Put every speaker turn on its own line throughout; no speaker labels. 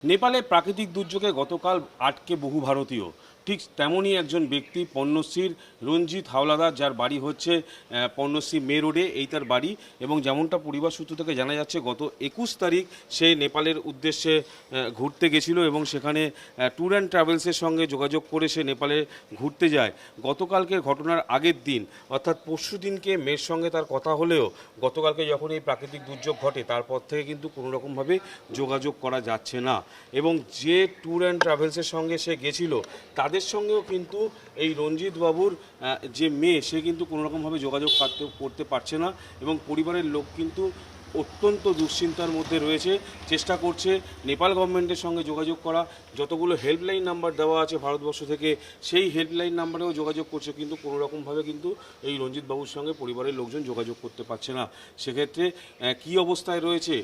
নেপালে প্রাকৃতিক দুর্যোগে গতকাল আটকে বহু ভারতীয়। ঠিক তেমনই একজন ব্যক্তি পণ্যশ্রীর রঞ্জিত হাওলাদার, যার বাড়ি হচ্ছে পণ্যশ্রী মে রোডে, এই তার বাড়ি। এবং যেমনটা পরিবার সূত্র থেকে জানা যাচ্ছে, গত 21 তারিখ সে নেপালের উদ্দেশ্যে ঘুরতে গেছিল এবং সেখানে ট্যুর অ্যান্ড ট্রাভেলসের সঙ্গে যোগাযোগ করে সে নেপালে ঘুরতে যায়। গতকালকের ঘটনার আগের দিন অর্থাৎ পরশু দিনকে মেয়ের সঙ্গে তার কথা হলেও গতকালকে যখন এই প্রাকৃতিক দুর্যোগ ঘটে তারপর থেকে কিন্তু কোনো রকমভাবে যোগাযোগ করা যাচ্ছে না। এবং যে ট্যুর অ্যান্ড ট্রাভেলসের সঙ্গে সে গেছিল তাদের সঙ্গেও কিন্তু এই রঞ্জিত বাবুর যে মেয়ে, সে কিন্তু কোনোরকমভাবে যোগাযোগ করতে পারছে না। এবং পরিবারের লোক কিন্তু অত্যন্ত দুশ্চিন্তার মধ্যে রয়েছে, চেষ্টা করছে নেপাল গভর্নমেন্টের সঙ্গে যোগাযোগ করা। যতগুলো হেল্পলাইন নাম্বার দেওয়া আছে ভারতবর্ষ থেকে, সেই হেল্পলাইন নাম্বারেও যোগাযোগ করছে, কিন্তু কোনো রকমভাবে কিন্তু এই রঞ্জিত বাবুর সঙ্গে পরিবারের লোকজন যোগাযোগ করতে পারছে না। সেক্ষেত্রে কী অবস্থায় রয়েছে,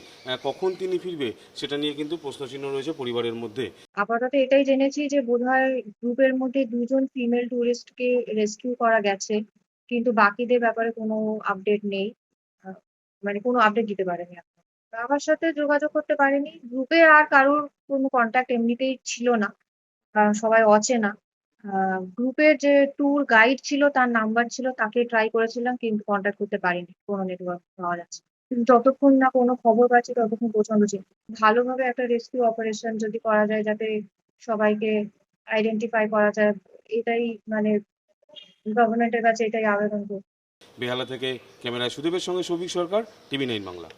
কখন তিনি ফিরবে, সেটা নিয়ে কিন্তু প্রশ্নচিহ্ন রয়েছে পরিবারের মধ্যে।
আপাতত এটাই জেনেছি যে বোধহয় গ্রুপের মধ্যে দুজন ফিমেল টুরিস্টকে রেস্কিউ করা গেছে, কিন্তু বাকিদের ব্যাপারে কোনো আপডেট নেই। আহ, মানে কোনো আপডেট দিতে পারেনি এখন। বাবার সাথে যোগাযোগ করতে পারেনি, গ্রুপে আর কারোর কোনো কন্ট্যাক্ট এমনিতেই ছিল না, কারণ সবাই অচেনা। গ্রুপের যে ট্যুর গাইড ছিল তার নাম্বার ছিল, তাকে ট্রাই করেছিলাম কিন্তু কন্ট্যাক্ট করতে পারিনি, কোনো নেটওয়ার্ক পাওয়া যাচ্ছে না। কিন্তু যতক্ষণ না কোনো খবর পাচ্ছি ততক্ষণ প্রচন্ড চিন্তা। ভালোভাবে একটা রেস্কিউ অপারেশন যদি করা যায়, যাতে সবাইকে আইডেন্টিফাই করা যায়, এটাই মানে গভর্নমেন্টের কাছে এটাই আবেদন করবো।
বেহালা থেকে ক্যামেরায় সুদীপের সঙ্গে সৌভিক সরকার, টিভি9 বাংলা।